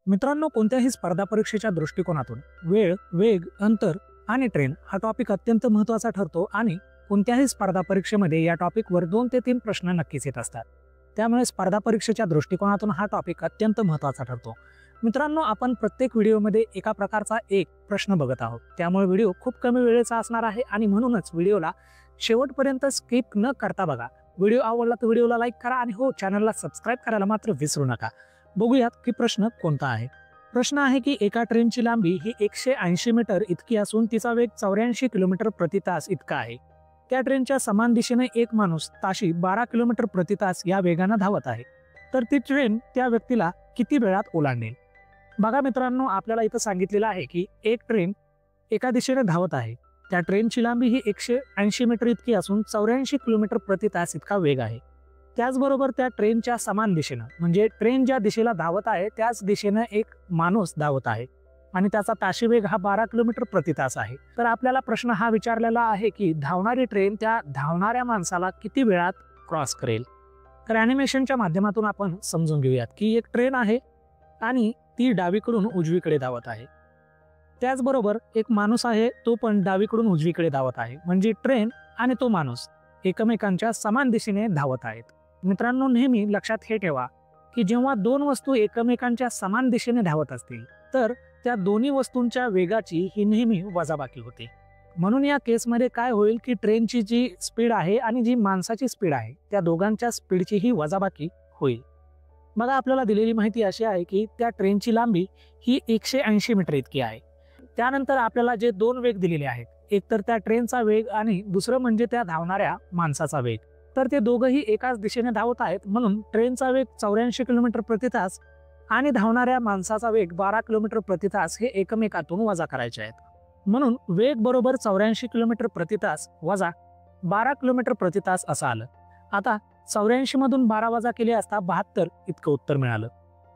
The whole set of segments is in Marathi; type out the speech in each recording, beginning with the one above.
मित्रांनो, कोणत्याही स्पर्धा परीक्षेच्या दृष्टिकोनातून वेळ, वेग, अंतर आणि ट्रेन हा टॉपिक अत्यंत महत्त्वाचा ठरतो आणि कोणत्याही स्पर्धा परीक्षेमध्ये या टॉपिकवर 2 ते 3 प्रश्न नक्कीच येत असतात. त्यामुळे स्पर्धा परीक्षेच्या दृष्टिकोनातून हा टॉपिक अत्यंत महत्त्वाचा ठरतो. मित्रांनो, आपण प्रत्येक व्हिडिओमध्ये एका प्रकारचा एक प्रश्न बघत आहोत. त्यामुळे व्हिडिओ खूप कमी वेळेचा असणार आहे आणि म्हणूनच व्हिडिओला शेवटपर्यंत स्किप न करता बघा. व्हिडिओ आवडला तर व्हिडिओला लाईक करा आणि हो, चॅनलला सबस्क्राईब करायला मात्र विसरू नका. बघूयात की प्रश्न कोणता आहे. प्रश्न आहे की एका ट्रेनची लांबी ही 180 मीटर इतकी असून तिचा वेग 84 किलोमीटर प्रति तास इतका आहे. त्या ट्रेनच्या समान दिशेने एक माणूस ताशी 12 किलोमीटर प्रति तास या वेगाने धावत आहे. तर ती ट्रेन त्या व्यक्तीला किती वेळात ओलांडेल? बघा मित्रांनो, आपल्याला इथं सांगितलेलं आहे की एक ट्रेन एका दिशेने धावत आहे. त्या ट्रेनची लांबी ही 180 मीटर इतकी असून 84 किलोमीटर प्रति तास इतका वेग आहे. त्याचबरोबर त्या ट्रेनच्या समान दिशेनं म्हणजे ट्रेन ज्या दिशेला धावत आहे त्याच दिशेनं एक माणूस धावत आहे आणि त्याचा ताशी वेग हा 12 किलोमीटर प्रति तास आहे. तर आपल्याला प्रश्न हा विचारलेला आहे की धावणारी ट्रेन त्या धावणाऱ्या माणसाला किती वेळात क्रॉस करेल? तर ॲनिमेशनच्या माध्यमातून आपण समजून घेऊयात की एक ट्रेन आहे आणि ती डावीकडून उजवीकडे धावत आहे. त्याचबरोबर एक माणूस आहे, तो पण डावीकडून उजवीकडे धावत आहे. म्हणजे ट्रेन आणि तो माणूस एकमेकांच्या समान दिशेने धावत आहेत. मित्रांनो, नेहमी लक्षात हे ठेवा की जेव्हा दोन वस्तू एकमेकांच्या समान दिशेने धावत असतील तर त्या दोन्ही वस्तूंच्या वेगाची ही नेहमी वजाबाकी होते. म्हणून या केसमध्ये काय होईल की ट्रेनची जी स्पीड आहे आणि जी माणसाची स्पीड आहे त्या दोघांच्या स्पीडची ही वजाबाकी होईल. बघा, आपल्याला दिलेली माहिती अशी आहे की त्या ट्रेनची लांबी ही 180 मीटर इतकी आहे. त्यानंतर आपल्याला जे दोन वेग दिलेले आहेत, एक तर त्या ट्रेनचा वेग आणि दुसरं म्हणजे त्या धावणाऱ्या माणसाचा वेग. तर ते दोघंही एकाच दिशेने धावत आहेत. म्हणून ट्रेनचा वेग 84 किलोमीटर प्रति तास आणि धावणाऱ्या माणसाचा वेग 12 किलोमीटर प्रति तास हे एकमेकातून वजा करायचे आहेत. म्हणून वेग बरोबर 84 किलोमीटर प्रति तास वजा 12 किलोमीटर प्रति तास असं आलं. आता 84 मधून 12 वजा केले असता 72 इतकं उत्तर मिळालं.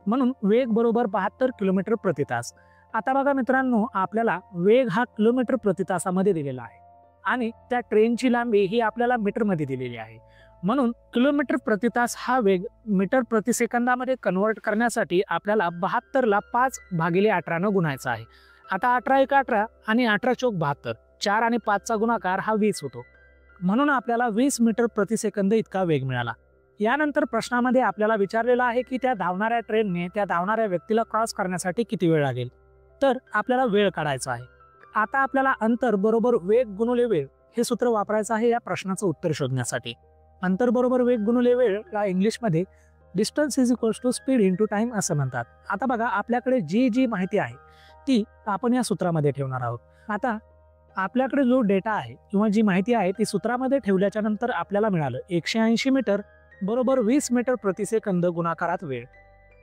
म्हणून वेग बरोबर 72 किलोमीटर प्रति तास. आता बघा मित्रांनो, आपल्याला वेग हा किलोमीटर प्रति तासामध्ये दिलेला आहे आणि त्या ट्रेनची लांबी ही आपल्याला मीटरमध्ये दिलेली आहे. म्हणून किलोमीटर प्रति तास हा वेग मीटर प्रति सेकंदामध्ये कन्वर्ट करण्यासाठी आपल्याला 72 ला 5/18 न गुणायचा आहे. आता 18 × 18 आणि 18 × 72, 4 आणि 5 चा गुणाकार हा 20 होतो. म्हणून आपल्याला 20 मीटर प्रति सेकंद इतका वेग मिळाला. यानंतर प्रश्नामध्ये आपल्याला विचारलेलं आहे की त्या धावणाऱ्या ट्रेनने त्या धावणाऱ्या व्यक्तीला क्रॉस करण्यासाठी किती वेळ लागेल? तर आपल्याला वेळ काढायचा आहे. आता आपल्याला अंतर बरोबर वेग गुणिले वेळ हे सूत्र वापरायचं आहे या प्रश्नाचं उत्तर शोधण्यासाठी. अंतर बरोबर वेग गुणिले वेळ या इंग्लिशमध्ये distance is equals to speed into time असं म्हणतात. आता बघा, आपल्याकडे जी माहिती आहे ती आपण या सूत्रामध्ये ठेवणार आहोत. आता आपल्याकडे जो डेटा आहे किंवा जी माहिती आहे ती सूत्रामध्ये ठेवल्याच्या नंतर आपल्याला मिळालं 180 मीटर बरोबर 20 मीटर प्रति सेकंद गुणाकारात वेळ.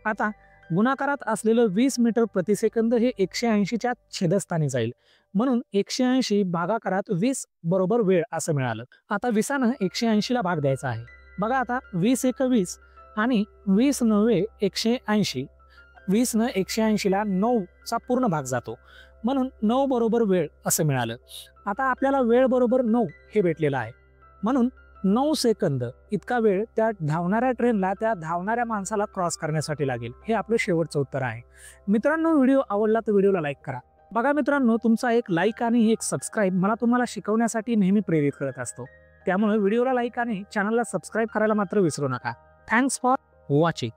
आता गुणाकारात असलेलं 20 मीटर प्रति सेकंद हे 180च्या छेदस्थानी जाईल. म्हणून 180 भागाकारात 20 बरोबर वेळ असं मिळालं. आता 20नं 180ला भाग द्यायचा आहे. बघा, आता 20 × 20 आणि 20 × 9 180. 20नं 180ला 9चा पूर्ण भाग जातो. म्हणून 9 बरोबर वेळ असं मिळालं. आता आपल्याला वेळ बरोबर 9 हे भेटलेलं आहे. म्हणून 9 सेकंद इतका वेळ त्या धावणाऱ्या ट्रेनला त्या धावणाऱ्या माणसाला क्रॉस करण्यासाठी लागेल. हे आपलं शेवटचं उत्तर आहे. मित्रांनो, व्हिडिओ आवडला तर व्हिडिओला लाईक करा. बघा मित्रांनो, तुमचा एक लाईक आणि एक सबस्क्राईब मला तुम्हाला शिकवण्यासाठी नेहमी प्रेरित करत असतो. त्यामुळे व्हिडिओला लाईक आणि चॅनलला सबस्क्राईब करायला मात्र विसरू नका. Thanks for watching.